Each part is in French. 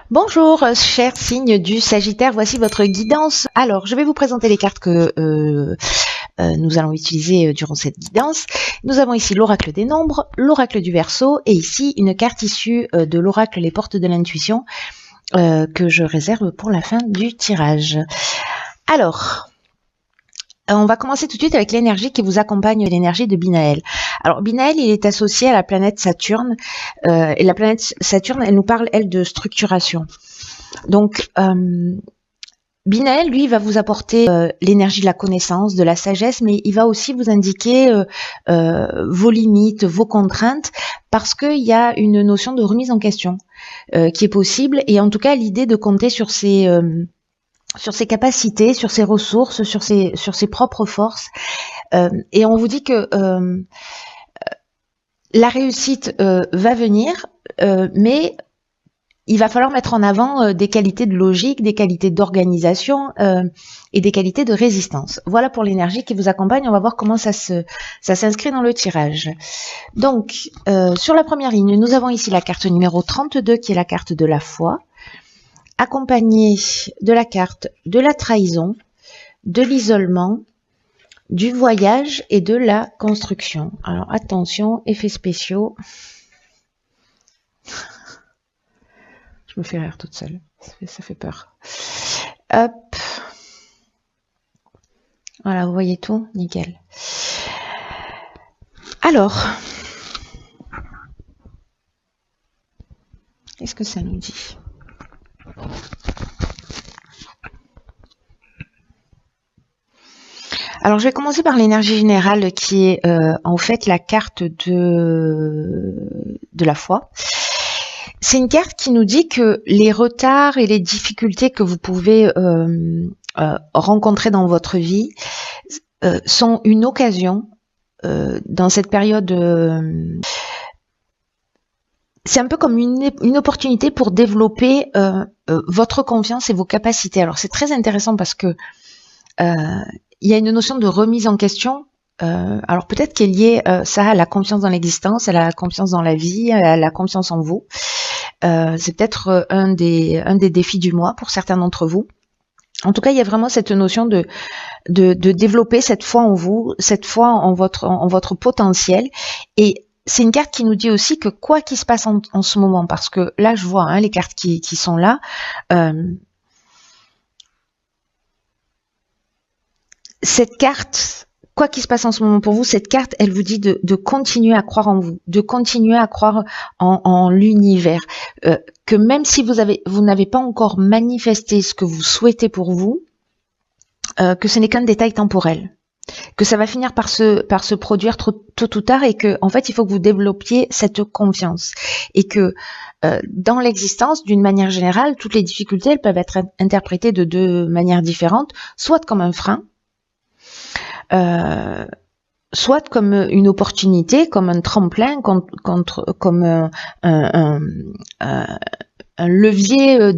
Bonjour, chers signes du Sagittaire, voici votre guidance. Alors, je vais vous présenter les cartes que nous allons utiliser durant cette guidance. Nous avons ici l'oracle des nombres, l'oracle du Verseau et ici une carte issue de l'oracle Les Portes de l'Intuition que je réserve pour la fin du tirage. Alors, on va commencer tout de suite avec l'énergie qui vous accompagne, l'énergie de Binaël. Alors Binaël, il est associé à la planète Saturne, et la planète Saturne, elle nous parle, elle, de structuration. Donc, Binaël, lui, va vous apporter l'énergie de la connaissance, de la sagesse, mais il va aussi vous indiquer vos limites, vos contraintes, parce qu'il y a une notion de remise en question qui est possible, et en tout cas l'idée de compter sur ses capacités, sur ses ressources, sur ses propres forces. Et on vous dit que la réussite va venir, mais il va falloir mettre en avant des qualités de logique, des qualités d'organisation et des qualités de résistance. Voilà pour l'énergie qui vous accompagne. On va voir comment ça s'inscrit dans le tirage. Donc, sur la première ligne, nous avons ici la carte numéro 32 qui est la carte de la foi, accompagnée de la carte de la trahison, de l'isolement, du voyage et de la construction. Alors attention, effets spéciaux. Je me fais rire toute seule, ça fait peur. Hop. Voilà, vous voyez tout, nickel. Alors, qu'est-ce que ça nous dit ? Alors, je vais commencer par l'énergie générale qui est en fait la carte de la foi. C'est une carte qui nous dit que les retards et les difficultés que vous pouvez rencontrer dans votre vie sont une occasion dans cette période. C'est un peu comme une opportunité pour développer votre confiance et vos capacités. Alors, c'est très intéressant parce que il y a une notion de remise en question. Alors peut-être qu'il y lié ça à la confiance dans l'existence, à la confiance dans la vie, à la confiance en vous. C'est peut-être un des défis du mois pour certains d'entre vous. En tout cas, il y a vraiment cette notion de développer cette foi en vous, cette foi en votre potentiel. Et c'est une carte qui nous dit aussi que quoi qu'il se passe en ce moment, parce que là je vois les cartes qui sont là. Cette carte, quoi qu'il se passe en ce moment pour vous, cette carte, elle vous dit de continuer à croire en vous, de continuer à croire en l'univers, que même si vous n'avez pas encore manifesté ce que vous souhaitez pour vous, que ce n'est qu'un détail temporel, que ça va finir par se produire tôt ou tard, et que en fait il faut que vous développiez cette confiance, et que dans l'existence, d'une manière générale, toutes les difficultés, elles peuvent être interprétées de deux manières différentes, soit comme un frein, soit comme une opportunité, comme un tremplin, comme un levier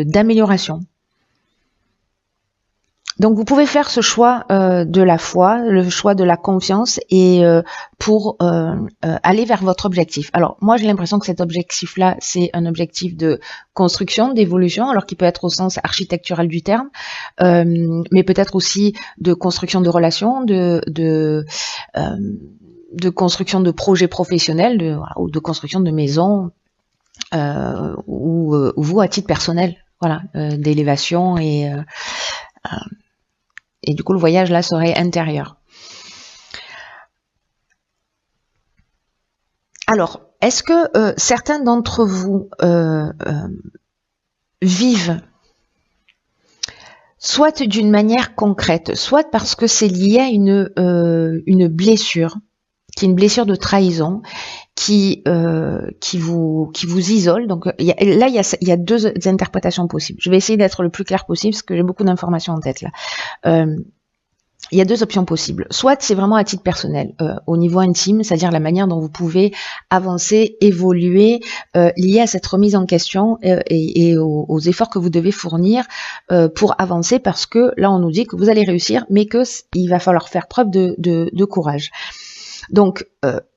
d'amélioration. Donc vous pouvez faire ce choix de la foi, le choix de la confiance, et pour aller vers votre objectif. Alors moi j'ai l'impression que cet objectif-là, c'est un objectif de construction, d'évolution, alors qu'il peut être au sens architectural du terme, mais peut-être aussi de construction de relations, de construction de projets professionnels, ou de construction de maisons, ou vous à titre personnel, voilà, d'élévation, et du coup, le voyage, là, serait intérieur. Alors, est-ce que certains d'entre vous vivent soit d'une manière concrète, soit parce que c'est lié à une blessure, qui est une blessure de trahison, qui vous isole. Donc il y a deux interprétations possibles. Je vais essayer d'être le plus clair possible parce que j'ai beaucoup d'informations en tête là. Il y a deux options possibles. Soit c'est vraiment à titre personnel, au niveau intime, c'est-à-dire la manière dont vous pouvez avancer, évoluer, lié à cette remise en question et aux efforts que vous devez fournir pour avancer, parce que là on nous dit que vous allez réussir, mais que il va falloir faire preuve de courage. Donc,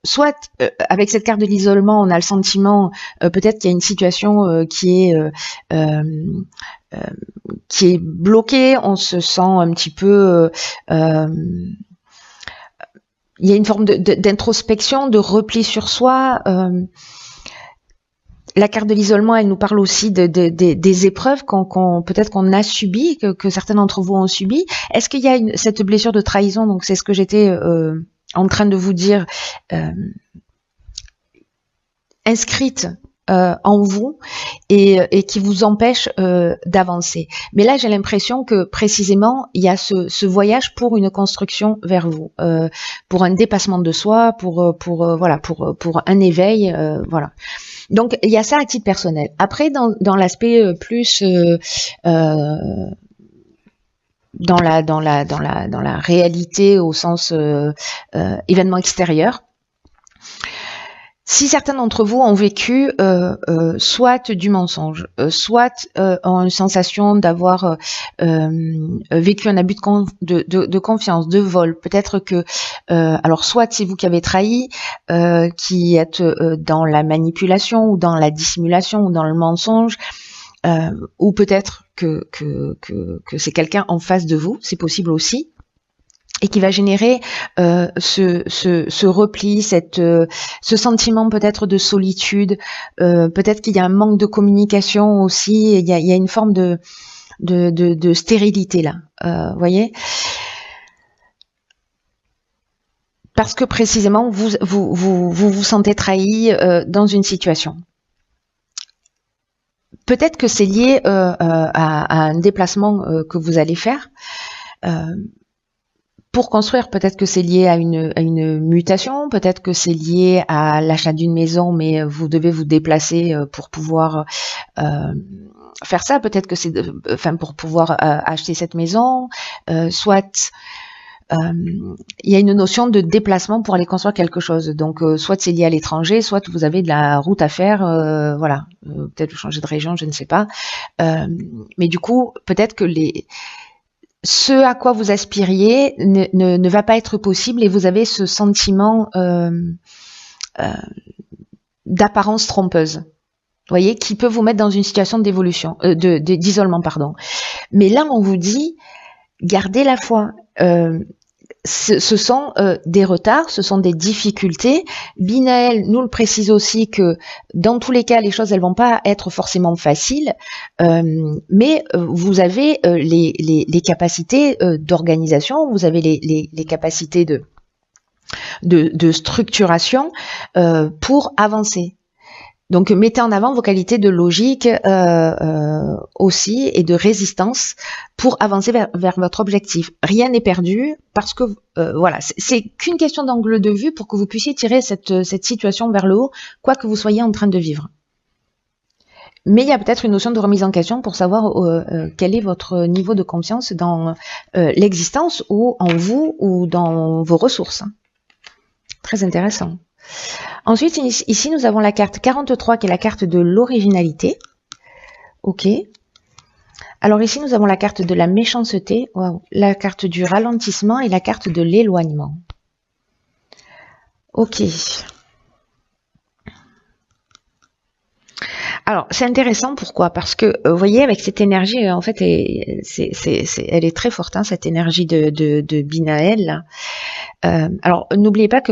soit avec cette carte de l'isolement, on a le sentiment peut-être qu'il y a une situation qui est bloquée, on se sent un petit peu il y a une forme d'introspection, de repli sur soi. La carte de l'isolement, elle nous parle aussi des épreuves peut-être qu'on a subies, que certains d'entre vous ont subies. Est-ce qu'il y a cette blessure de trahison? Donc c'est ce que j'étais en train de vous dire, inscrite en vous et qui vous empêche d'avancer. Mais là, j'ai l'impression que précisément, il y a ce voyage pour une construction vers vous, pour un dépassement de soi, pour un éveil, voilà. Donc, il y a ça à titre personnel. Après, dans l'aspect plus dans la réalité au sens événement extérieur. Si certains d'entre vous ont vécu soit du mensonge, soit ont une sensation d'avoir vécu un abus de confiance, de vol, peut-être que alors soit c'est vous qui avez trahi, qui êtes dans la manipulation ou dans la dissimulation ou dans le mensonge, ou peut-être que c'est quelqu'un en face de vous, c'est possible aussi. Et qui va générer ce repli, ce sentiment peut-être de solitude, peut-être qu'il y a un manque de communication aussi, il y a une forme de stérilité là, voyez, parce que précisément vous sentez trahi dans une situation. Peut-être que c'est lié à un déplacement que vous allez faire. Pour construire, peut-être que c'est lié à une mutation, peut-être que c'est lié à l'achat d'une maison, mais vous devez vous déplacer pour pouvoir faire ça. Peut-être que c'est, pour pouvoir acheter cette maison, soit il y a une notion de déplacement pour aller construire quelque chose. Donc, soit c'est lié à l'étranger, soit vous avez de la route à faire, voilà. Peut-être vous changez de région, je ne sais pas. Mais du coup, peut-être que ce à quoi vous aspiriez ne va pas être possible et vous avez ce sentiment d'apparence trompeuse, vous voyez, qui peut vous mettre dans une situation d'évolution, d'isolement, pardon. Mais là, on vous dit, gardez la foi. Ce sont des retards, ce sont des difficultés. Binaël nous le précise aussi que dans tous les cas, les choses elles vont pas être forcément faciles, mais vous avez les capacités d'organisation, vous avez les capacités de structuration pour avancer. Donc, mettez en avant vos qualités de logique aussi et de résistance pour avancer vers votre objectif. Rien n'est perdu parce que voilà, c'est qu'une question d'angle de vue pour que vous puissiez tirer cette situation vers le haut, quoi que vous soyez en train de vivre. Mais il y a peut-être une notion de remise en question pour savoir quel est votre niveau de confiance dans l'existence ou en vous ou dans vos ressources. Très intéressant. Ensuite, ici, nous avons la carte 43 qui est la carte de l'originalité. Ok. Alors ici, nous avons la carte de la méchanceté, wow, la carte du ralentissement et la carte de l'éloignement. Ok. Alors, c'est intéressant, pourquoi? Parce que, vous voyez, avec cette énergie, en fait, elle est très forte, hein, cette énergie de Binaël, là. Alors, n'oubliez pas que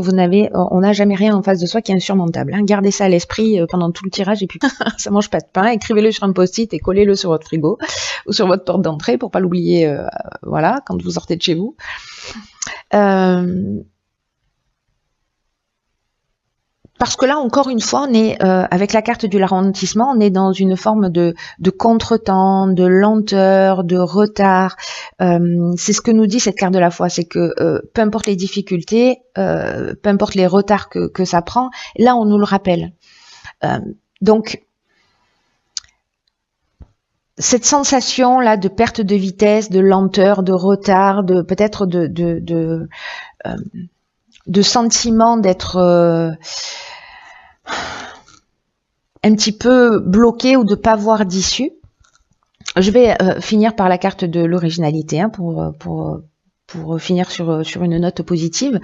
on n'a jamais rien en face de soi qui est insurmontable. Hein. Gardez ça à l'esprit pendant tout le tirage et puis ça mange pas de pain. Écrivez-le sur un post-it et collez-le sur votre frigo ou sur votre porte d'entrée pour pas l'oublier. Voilà, quand vous sortez de chez vous. Parce que là, encore une fois, on est avec la carte du ralentissement, on est dans une forme de contretemps, de lenteur, de retard. C'est ce que nous dit cette carte de la foi, c'est que peu importe les difficultés, peu importe les retards que ça prend, là, on nous le rappelle. Donc, cette sensation là de perte de vitesse, de lenteur, de retard, de peut-être de sentiment d'être un petit peu bloqué ou de pas voir d'issue. Je vais finir par la carte de l'originalité, hein, pour finir sur une note positive.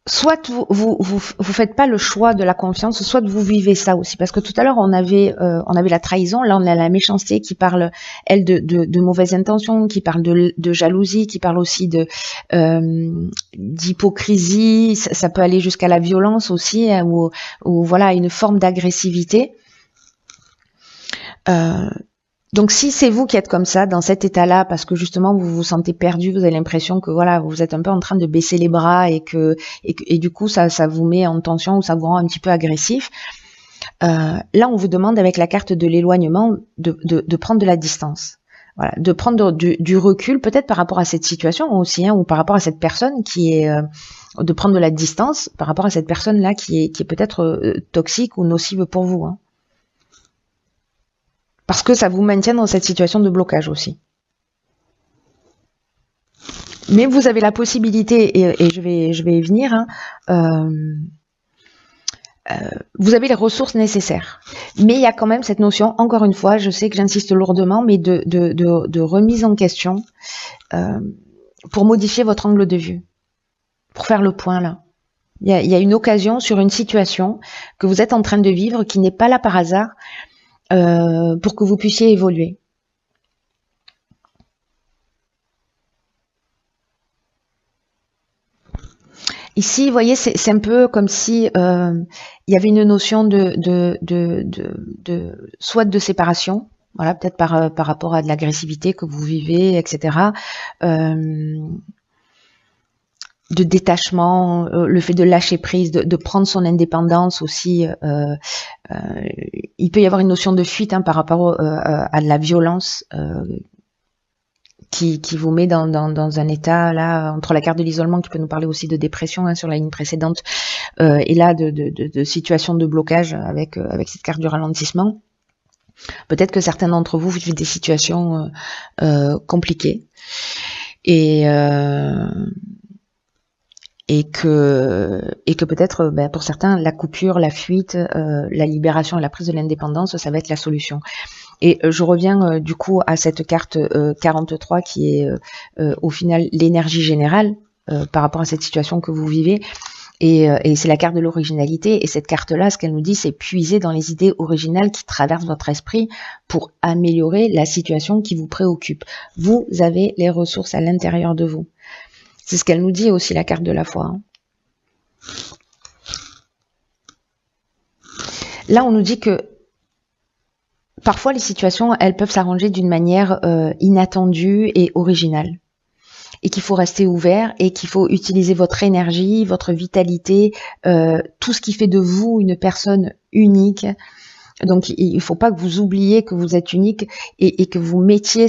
soit vous faites pas le choix de la confiance, soit vous vivez ça aussi. Parce que tout à l'heure, on avait la trahison, là on a la méchanceté qui parle, elle, de mauvaises intentions, qui parle de jalousie, qui parle aussi d'hypocrisie. Ça peut aller jusqu'à la violence aussi, hein, ou voilà, une forme d'agressivité. Donc si c'est vous qui êtes comme ça, dans cet état-là, parce que justement vous vous sentez perdu, vous avez l'impression que voilà, vous êtes un peu en train de baisser les bras et du coup ça vous met en tension ou ça vous rend un petit peu agressif, là on vous demande avec la carte de l'éloignement de prendre de la distance. Voilà, de prendre du recul peut-être par rapport à cette situation aussi, hein, ou par rapport à cette personne qui est de prendre de la distance par rapport à cette personne-là qui est peut-être toxique ou nocive pour vous, hein. Parce que ça vous maintient dans cette situation de blocage aussi. Mais vous avez la possibilité, et je vais y venir, hein, vous avez les ressources nécessaires. Mais il y a quand même cette notion, encore une fois, je sais que j'insiste lourdement, mais de remise en question pour modifier votre angle de vue, pour faire le point là. Il y a une occasion sur une situation que vous êtes en train de vivre qui n'est pas là par hasard, pour que vous puissiez évoluer. Ici, vous voyez, c'est un peu comme si il y avait une notion soit de séparation, voilà, peut-être par rapport à de l'agressivité que vous vivez, etc. De détachement, le fait de lâcher prise, de prendre son indépendance aussi. Il peut y avoir une notion de fuite, hein, par rapport à de la violence qui vous met dans un état là, entre la carte de l'isolement qui peut nous parler aussi de dépression, hein, sur la ligne précédente, et là de situation de blocage avec cette carte du ralentissement. Peut-être que certains d'entre vous vivent des situations compliquées et que peut-être pour certains la coupure, la fuite, la libération et la prise de l'indépendance, ça va être la solution. Et je reviens du coup à cette carte 43 qui est au final l'énergie générale par rapport à cette situation que vous vivez. Et c'est la carte de l'originalité. Et cette carte-là, ce qu'elle nous dit, c'est puiser dans les idées originales qui traversent votre esprit pour améliorer la situation qui vous préoccupe. Vous avez les ressources à l'intérieur de vous. C'est ce qu'elle nous dit aussi, la carte de la foi, hein. Là, on nous dit que parfois, les situations, elles peuvent s'arranger d'une manière inattendue et originale. Et qu'il faut rester ouvert et qu'il faut utiliser votre énergie, votre vitalité, tout ce qui fait de vous une personne unique. Donc, il ne faut pas que vous oubliez que vous êtes unique et que vous mettiez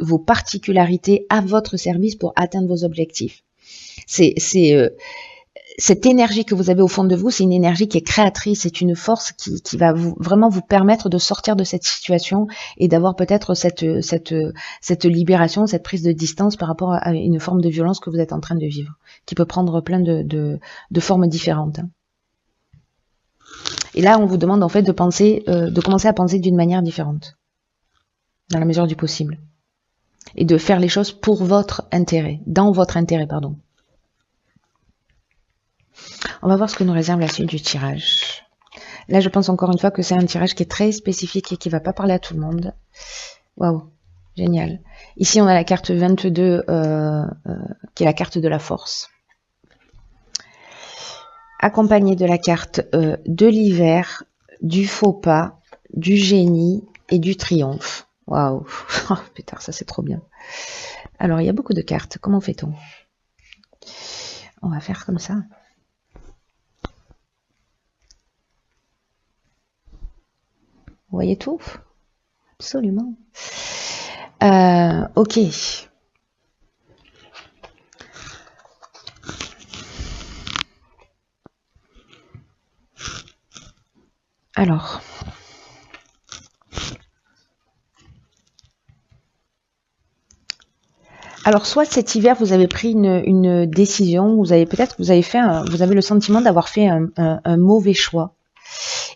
vos particularités à votre service pour atteindre vos objectifs. Cette énergie que vous avez au fond de vous, c'est une énergie qui est créatrice, c'est une force qui va vraiment vous permettre de sortir de cette situation et d'avoir peut-être cette libération, cette prise de distance par rapport à une forme de violence que vous êtes en train de vivre, qui peut prendre plein de formes différentes. Et là, on vous demande en fait de commencer à penser d'une manière différente, dans la mesure du possible, et de faire les choses pour votre intérêt, dans votre intérêt, pardon. On va voir ce que nous réserve la suite du tirage. Là, je pense encore une fois que c'est un tirage qui est très spécifique et qui ne va pas parler à tout le monde. Waouh, génial. Ici, on a la carte 22, qui est la carte de la force. Accompagnée de la carte de l'hiver, du faux pas, du génie et du triomphe. Waouh, oh, putain, ça c'est trop bien. Alors, il y a beaucoup de cartes. Comment fait-on? On va faire comme ça. Vous voyez tout? Absolument. Ok. Alors, soit cet hiver vous avez pris une décision, vous avez le sentiment d'avoir fait un mauvais choix.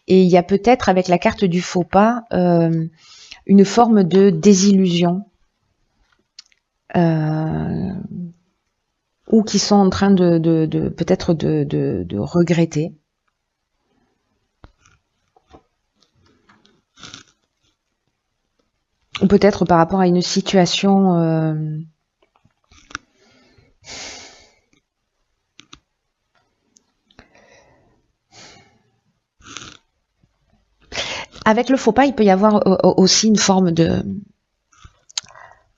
Et il y a peut-être avec la carte du faux pas une forme de désillusion ou qui sont en train peut-être de regretter. Ou peut-être par rapport à une situation avec le faux pas, il peut y avoir aussi une forme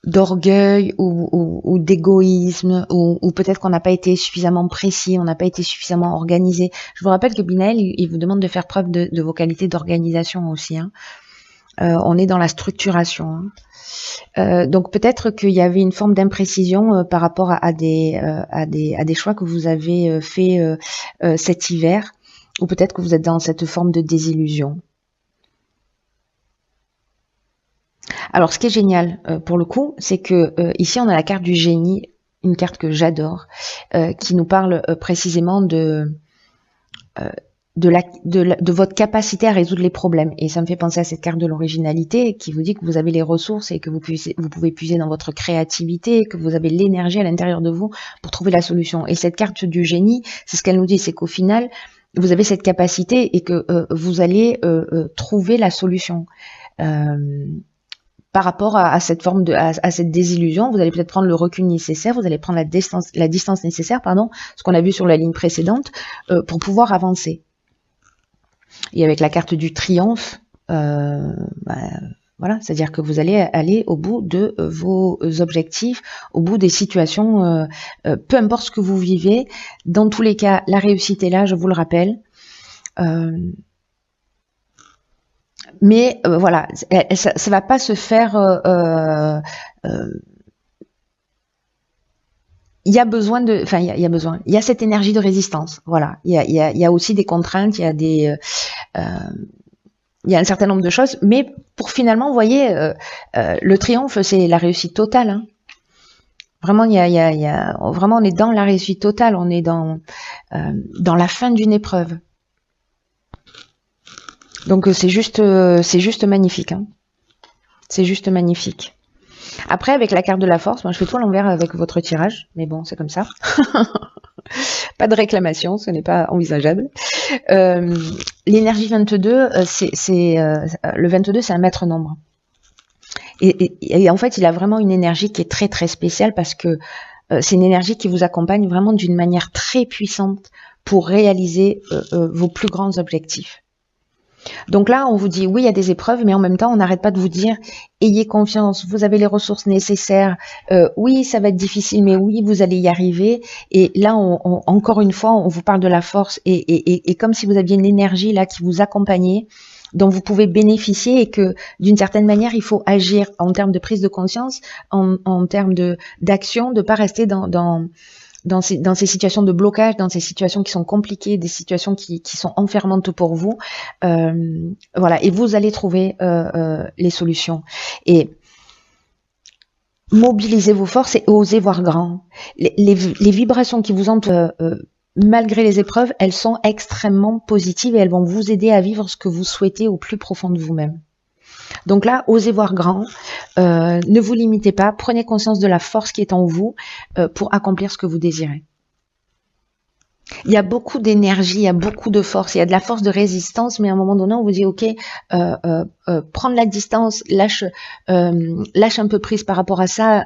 d'orgueil ou d'égoïsme, ou peut-être qu'on n'a pas été suffisamment précis, on n'a pas été suffisamment organisé. Je vous rappelle que Binaël, il vous demande de faire preuve de vos qualités d'organisation aussi, hein. On est dans la structuration, hein. Donc peut-être qu'il y avait une forme d'imprécision par rapport à des choix que vous avez fait cet hiver, ou peut-être que vous êtes dans cette forme de désillusion. Alors ce qui est génial pour le coup, c'est que ici on a la carte du génie, une carte que j'adore, qui nous parle précisément de votre capacité à résoudre les problèmes. Et ça me fait penser à cette carte de l'originalité qui vous dit que vous avez les ressources et que vous pouvez puiser dans votre créativité, que vous avez l'énergie à l'intérieur de vous pour trouver la solution. Et cette carte du génie, c'est ce qu'elle nous dit, c'est qu'au final, vous avez cette capacité et que vous allez trouver la solution. Par rapport à cette forme à cette désillusion, vous allez peut-être prendre le recul nécessaire, vous allez prendre la distance nécessaire, ce qu'on a vu sur la ligne précédente, pour pouvoir avancer. Et avec la carte du triomphe, voilà, c'est-à-dire que vous allez aller au bout de vos objectifs, au bout des situations, peu importe ce que vous vivez. Dans tous les cas, la réussite est là, je vous le rappelle. Mais voilà, ça va pas se faire. Il y a besoin de, enfin, il y a cette énergie de résistance. Voilà, il y a aussi des contraintes, il y a un certain nombre de choses, mais pour finalement, vous voyez, le triomphe, c'est la réussite totale. Hein. Vraiment, vraiment, on est dans la réussite totale, on est dans la fin d'une épreuve. Donc c'est juste magnifique. Hein. C'est juste magnifique. Après, avec la carte de la force, moi je fais tout à l'envers avec votre tirage, mais bon, c'est comme ça. Pas de réclamation, ce n'est pas envisageable. L'énergie 22, le 22, c'est un maître nombre. Et en fait, il a vraiment une énergie qui est très très spéciale parce que c'est une énergie qui vous accompagne vraiment d'une manière très puissante pour réaliser vos plus grands objectifs. Donc là, on vous dit, oui, il y a des épreuves, mais en même temps, on n'arrête pas de vous dire, ayez confiance, vous avez les ressources nécessaires, oui, ça va être difficile, mais oui, vous allez y arriver. Et là, encore une fois, on vous parle de la force et comme si vous aviez une énergie là qui vous accompagnait, dont vous pouvez bénéficier et que d'une certaine manière, il faut agir en termes de prise de conscience, en termes d'action, de pas rester dans ces situations de blocage, dans ces situations qui sont compliquées, des situations qui sont enfermantes pour vous. Voilà, et vous allez trouver les solutions. Et mobilisez vos forces et osez voir grand. Les vibrations qui vous entourent, malgré les épreuves, elles sont extrêmement positives et elles vont vous aider à vivre ce que vous souhaitez au plus profond de vous-même. Donc là, osez voir grand, ne vous limitez pas, prenez conscience de la force qui est en vous pour accomplir ce que vous désirez. Il y a beaucoup d'énergie, il y a beaucoup de force, il y a de la force de résistance, mais à un moment donné, on vous dit, ok, prendre la distance, lâche un peu prise par rapport à ça,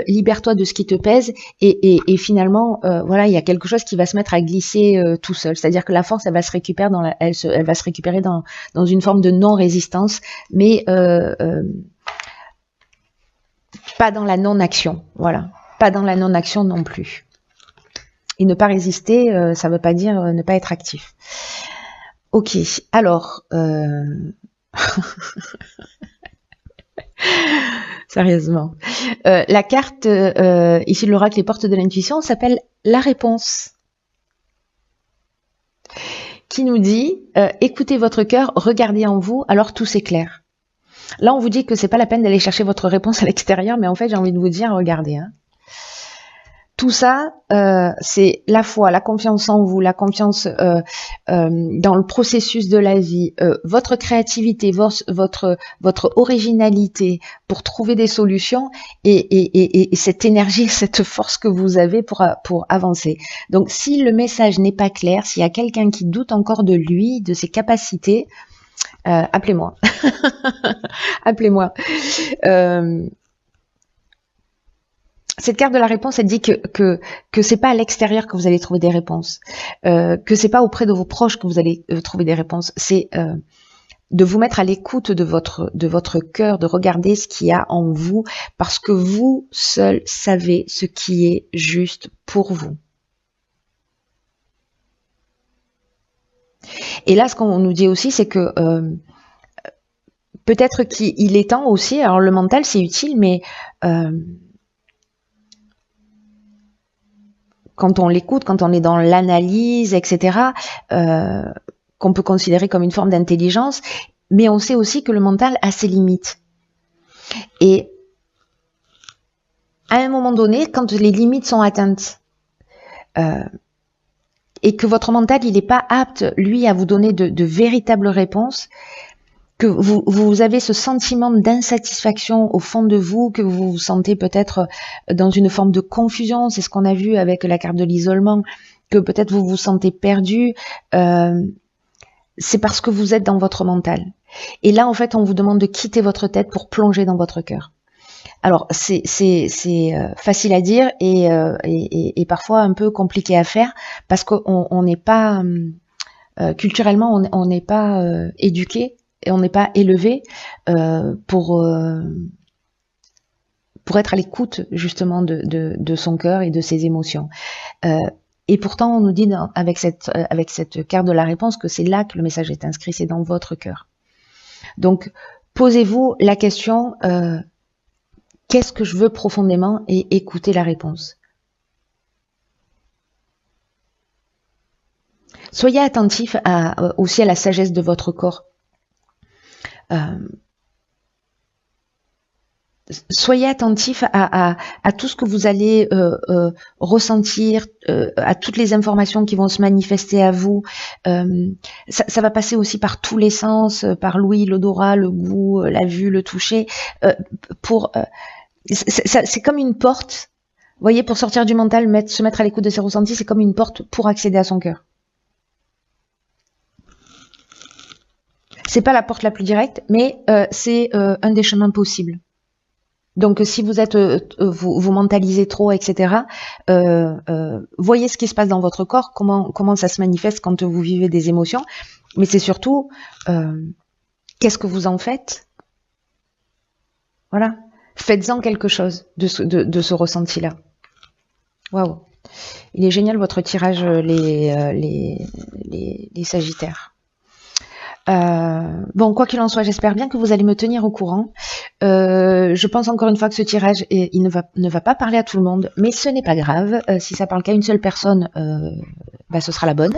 libère-toi de ce qui te pèse, et finalement, voilà, il y a quelque chose qui va se mettre à glisser tout seul. C'est-à-dire que la force, elle va se récupérer elle va se récupérer dans une forme de non-résistance, mais pas dans la non-action. Voilà, pas dans la non-action non plus. Et ne pas résister, ça ne veut pas dire ne pas être actif. Ok, alors... Sérieusement. La carte, ici de l'oracle Les Portes de l'Intuition, s'appelle La Réponse. Qui nous dit, écoutez votre cœur, regardez en vous, alors tout s'éclaire. Là, on vous dit que c'est pas la peine d'aller chercher votre réponse à l'extérieur, mais en fait, j'ai envie de vous dire, regardez, hein. Tout ça, c'est la foi, la confiance en vous, la confiance dans le processus de la vie, votre créativité, votre originalité pour trouver des solutions et cette énergie, cette force que vous avez pour avancer. Donc, si le message n'est pas clair, s'il y a quelqu'un qui doute encore de lui, de ses capacités, appelez-moi. Appelez-moi. Cette carte de la réponse, elle dit que c'est pas à l'extérieur que vous allez trouver des réponses, que c'est pas auprès de vos proches que vous allez trouver des réponses. C'est de vous mettre à l'écoute de votre cœur, de regarder ce qu'il y a en vous, parce que vous seul savez ce qui est juste pour vous. Et là, ce qu'on nous dit aussi, c'est que peut-être qu'il est temps aussi. Alors le mental, c'est utile, mais quand on l'écoute, quand on est dans l'analyse, etc., qu'on peut considérer comme une forme d'intelligence, mais on sait aussi que le mental a ses limites. Et à un moment donné, quand les limites sont atteintes, et que votre mental, il n'est pas apte, lui, à vous donner de véritables réponses, que vous avez ce sentiment d'insatisfaction au fond de vous, que vous vous sentez peut-être dans une forme de confusion, c'est ce qu'on a vu avec la carte de l'isolement, que peut-être vous vous sentez perdu, c'est parce que vous êtes dans votre mental. Et là, en fait, on vous demande de quitter votre tête pour plonger dans votre cœur. Alors, c'est facile à dire et parfois un peu compliqué à faire, parce qu'on n'est pas, culturellement, on n'est pas éduqué, et on n'est pas élevé pour être à l'écoute justement de son cœur et de ses émotions. Et pourtant, on nous dit avec cette carte de la réponse que c'est là que le message est inscrit, c'est dans votre cœur. Donc, posez-vous la question, qu'est-ce que je veux profondément, et écoutez la réponse. Soyez attentif aussi à la sagesse de votre corps. Soyez attentif à tout ce que vous allez ressentir, à toutes les informations qui vont se manifester à vous. Ça va passer aussi par tous les sens, par l'ouïe, l'odorat, le goût, la vue, le toucher. C'est comme une porte. Vous voyez, pour sortir du mental, se mettre à l'écoute de ses ressentis, c'est comme une porte pour accéder à son cœur. C'est pas la porte la plus directe, mais c'est un des chemins possibles. Donc, si vous êtes, vous mentalisez trop, etc., voyez ce qui se passe dans votre corps, comment ça se manifeste quand vous vivez des émotions. Mais c'est surtout, qu'est-ce que vous en faites? Voilà. Faites-en quelque chose de ce ressenti-là. Waouh. Il est génial votre tirage, les Sagittaires. Bon, quoi qu'il en soit, j'espère bien que vous allez me tenir au courant. Je pense encore une fois que ce tirage, il ne va pas parler à tout le monde, mais ce n'est pas grave. Si ça parle qu'à une seule personne, ce sera la bonne.